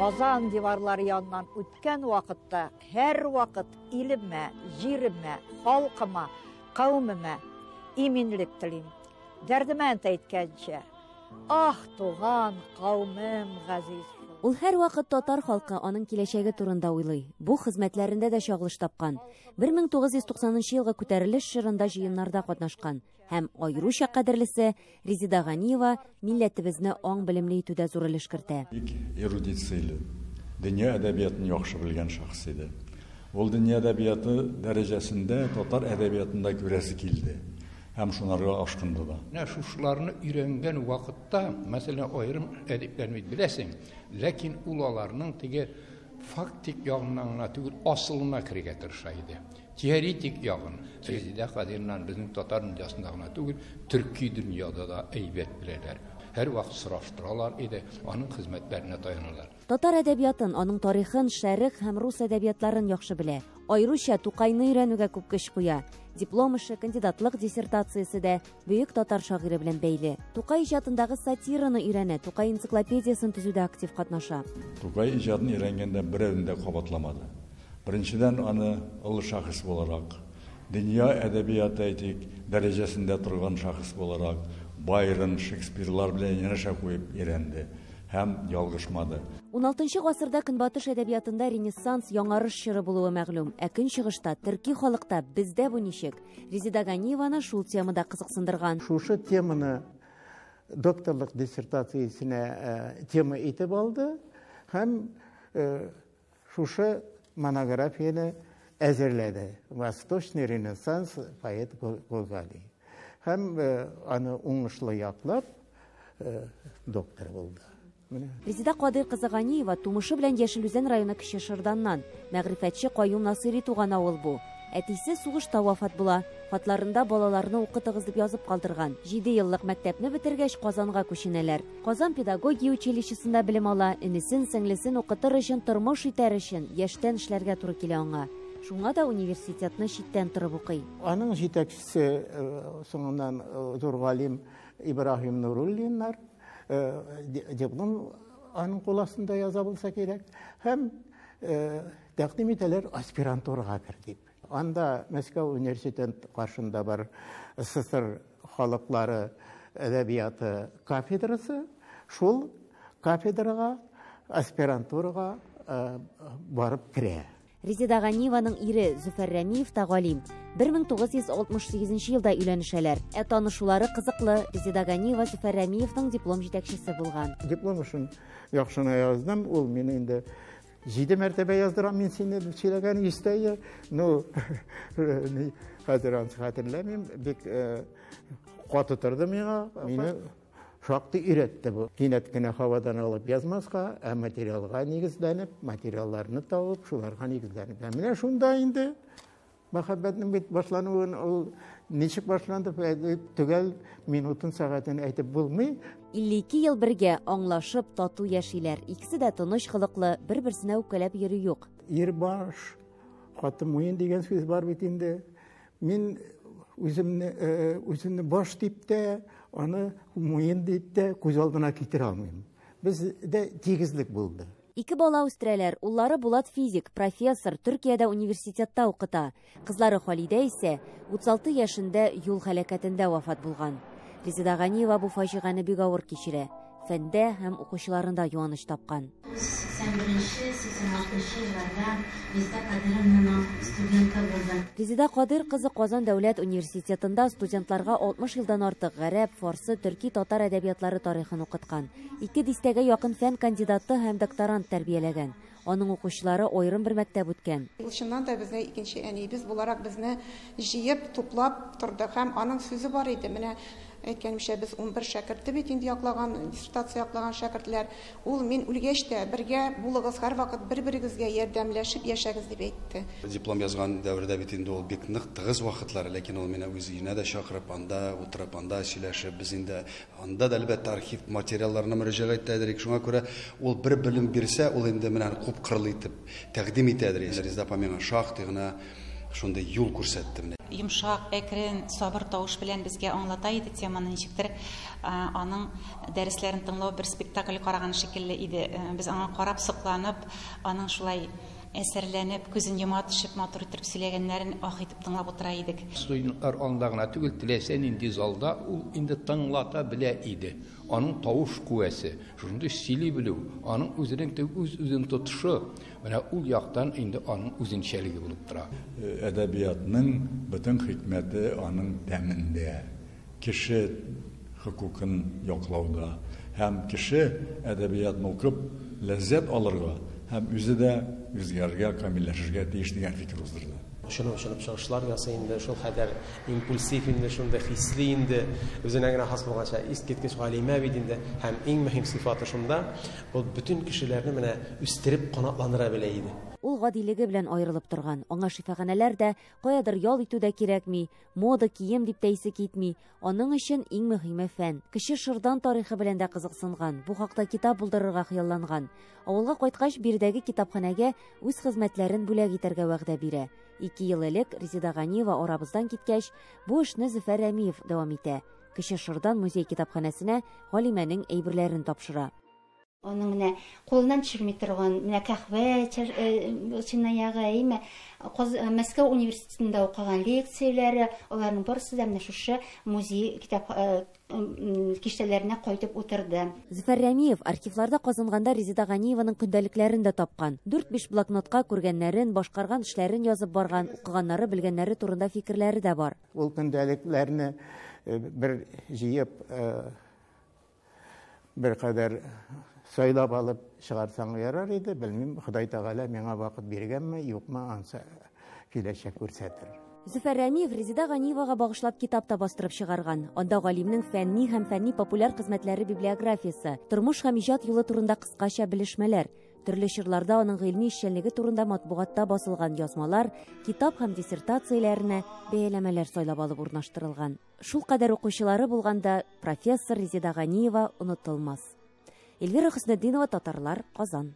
Казан диварлары янынан үткән вакытта һәр вакыт илемә, җиремә, халкыма, кавымыма иминлек телим. Дәрдемән әйткәнчә, ах, туган кавымым газиз. Ул һәр вакыт татар халкы аның киләчәге турында уйлый. Бу хезмәтләрендә дә чагылыш тапкан. 1990 елгы күтәрелеш чорында җыеннарда катнашкан һәм аеруча кадерлесе Резида Ганиева милләтебезне аң белемле итүдә зур өлеш кертә. Эрудицияле, дөнья әдәбиятын яхшы белгән шәхес иде. Ул дөнья әдәбияты дәрәҗәсендә татар әдәбиятында күрәсе килде. Һәм шунарга ашкынды да. Шушыларны өйрәнгән вакытта, мәсәлән, аерым әдипләрне беләсең, ләкин ул аларның теге фактик ягыннан гына түгел, асылына кирергә тырыша иде. Теоретик ягын, Резида Кадирның безнең татар дөньясында гына түгел, төрки дөньяда да әйбәт беләләр. Һәр вакыт сораштыралар иде, аның хезмәтләренә таяналар. Татар әдәбиятын, аның тарихын, шәрих һәм рус әдәбиятларын яхшы белә. Аеруча Тукайны өйрәнүгә күп көч куя. Диплом эше, кандидатлык диссертациясе дә бөек татар шагыйре белән бәйле. Тукай иҗатындагы сатираны өйрәнә, Тукай энциклопедиясын төзүдә актив катнаша. Тукай иҗатын өйрәнгәндә берәүндә кабатламады. Беренчедән аны олы шәхес буларак, дөнья әдәбияты әйтик, дәрәҗәсендә торган шәхес буларак, Байрон, Шекспирлар белән янәшә куеп өйрәнде һәм ялгышмады. 16 гасырда Көнбатыш әдәбиятында Ренессанс яңарыш чоры булуы мәгълүм. Көнчыгышта, төрки халыкта бездә бу ничек? Резида Ганиеваны шул темада кызыксындырган. Шушы теманы докторлык диссертациясенә тема итеп алды һәм шушы монографияны әзерләде. Восточный Ренессанс поэт Гоголь. Һәм аны уңышлы яклап доктор булды. Резида Кадир кызы Ганиева тумышы белән Яшелүзән районы Кече Шырданнан. Мәгърифәтче Каюм Насыйри туган авыл бу. Әтисе сугышта вафат була. Хатларында балаларны укытыгыз дип язып калдырган. 7 еллык мәктәпне бетергәч Казанга күченәләр. Казан педагогия училищесында белем ала, инесен, сеңлесен укытыр өчен, тормыш итәр өчен яшьтән эшләргә туры килә аңа. Шуңа да университетны читтән торып укый. Аның җитәкчесе соңыннан зур галим Ибраһим Нуруллиннар диплом аның куластында яза булса кирәк. Һәм тәкъдим итәләр аспирантурага кер дип. Анда Мәскәү университеты каршында бар СССР халыклары әдәбияты кафедрасы. Шул кафедрага аспирантурага барып керә. Резида Ганиеваның ире Зөфәр Рәмиев та галим. 1968 елда өйләнешәләр. Танышулары кызыклы. Резида Ганиева Зөфәр Рәмиевның диплом җитәкчесе булган. Диплом өчен яхшына яздым. Ул мине инде 7 мәртәбә яздырам, мин сине сөйләгән истәе. Ну, хәзер хәтерләмим, бик каты торды миңа. Мине шактый өйрәтте бу. Кинәт кенә һавадан алып язмаска, материалга нигезләнеп, материалларны табып, шуларга нигезләнеп. Менә шунда инде мәхәббәтнең бит башлануын ул ничек башланды, төгәл минутын, сәгатен әйтеп булмый. 52 ел бергә аңлашып, тату яшиләр. Икесе дә тыныч хылыклы, бер-берсенә үпкәләп йөри юк. Ир баш, хатын муен дигән сүз бар бит инде. Мин үземне баш дип тә, аны муен дип тә күз алдына китерә алмыйм. Бездә тигезлек булды. 2 бала үстерәләр. Уллары Булат физик, профессор, Төркиядә университетта укыта. Кызлары Халидә исә 36 яшендә юл һәлакәтендә вафат булган. Резида Ганиева бу фаҗиганы бик авыр кичерә. Фәндә һәм укучыларында юаныч тапкан. 81-86 елларда Резида Кадировнаның студенты булды. Резида Кадир кызы Казан дәүләт университетында студентларга 60 елдан артык гарәп, фарсы, төрки, татар әдәбиятлары тарихын укыткан. 2 дистәгә якын фән кандидаты һәм докторант тәрбияләгән. Аның укучылары аерым бер мәктәп үткән. Шуннан да безне икенче әнибез буларак безне җыеп, туплап торды һәм аның сүзе бар иде. Менә әйткәнемчә, без 11 шәкерте бит инде яклаган, диссертация яклаган шәкертләр. Ул мин үлгәч тә бергә булыгыз, һәр вакыт бер-берегезгә ярдәмләшеп яшәгез дип әйтте. Диплом язган дәврдә бит инде ул бик нык тыгыз вакытлар, ләкин ул менә үз өенә дә чакырып, анда утырып, анда сөйләшеп, без инде анда да әлбәттә архив материалларына мөрәҗәгать итәдек. Шуңа күрә ул бер белем бирсә, ул инде менә күп кырлы итеп тәкъдим итәдер. Резида апа миңа шактый гына шундай юл күрсәтте менә. Йомшак, әкрен, сабыр тавыш белән безгә аңлата иде теманы ничектер. Аның дәресләрен тыңлау бер спектакль караган шикелле иде. Без аңа карап сокланып, аның шулай әсәрләнеп, күзен йома төшеп, матур итеп сөйләгәннәрен ах итеп тыңлап утыра идек. Студентлар аңдагына түгел, теләсә нинди залда ул инде тыңлата белә иде. Аның тавыш куәсе, шундый сөйли белү, аның үзенең үзен тотышы, менә ул яктан инде аның үзенчәлеге булып тора. Әдәбиятның бөтен хикмәте аның тәмендә, кеше хукукын яклауда һәм кеше әдәбиятны укып ләззәт алырга һәм үзе дә үзгәргә, камилләшергә тиеш дигән фикер уздырды. Шуның өчен чыгышлар ясый инде, шул хәдәр импульсив инде, шунда хисли инде, үзенә генә хас булганча искиткеч галимә бит инде, һәм иң мөһим сыйфаты шунда, ул бөтен кешеләрне менә үстереп канатландыра белә иде. Ул гадилеге белән аерылып торган. Аңа шифаханәләр дә, каядыр ял итү дә кирәкми, мода кием дип тәйсе китми. Аның өчен иң мөһиме фән. Кеше шырдан тарихы белән дә кызыксынган. Бу хакта китап булдырырга хыялланган. Авылга кайткач биредәге китапханәгә үз хезмәтләрен бүләк итәргә вәгъдә бирә. 2 ел элек Резида Ганиева арабыздан киткәч, бу эшне Зөфәр Рәмиев дәвам итә. Кеше шырдан музей китапханәсенә Галимәнең әйберләрен тапшыра. Onun менә қолынан төшерми торган, менә кахвә чинаягы, Мәскәү университетында укыган лекцияләре, аларның барысы да менә шушы музей китап киштәләренә кайтып утырды. Зөфәр Рәмиев архивларда казынганда Резида Ганиеваның көндәлекләрен дә тапкан. 4-5 блокнотка күргәннәрен, башкарган эшләрен язып барган, укыганнары, белгәннәре турында фикерләре дә бар. Ул көндәлекләрне бер җыеп, бер кадәр сайлап алып чыгарсаң ярар иде, белмим, Ходай Тәгалә миңа вакыт биргәнме, юкмы, ансы киләчәк күрсәтер. Зөфәр Рәмиев Резида Ганиевага багышлап китап та бастырып чыгарган. Анда галимнең фәнни һәм фәнни популяр хезмәтләре библиографиясе, тормыш һәм иҗат юлы турында кыскача белешмәләр, төрле чорларда аның гыйльми эшчәнлеге турында матбугатта басылган язмалар, китап һәм диссертацияләренә бәяләмәләр сайлап алып урнаштырылган. Шул кадәр укучылары булганда профессор Резида Ганиева онытылмас. Эльвира Хөснетдинова, Татарлар, Казан.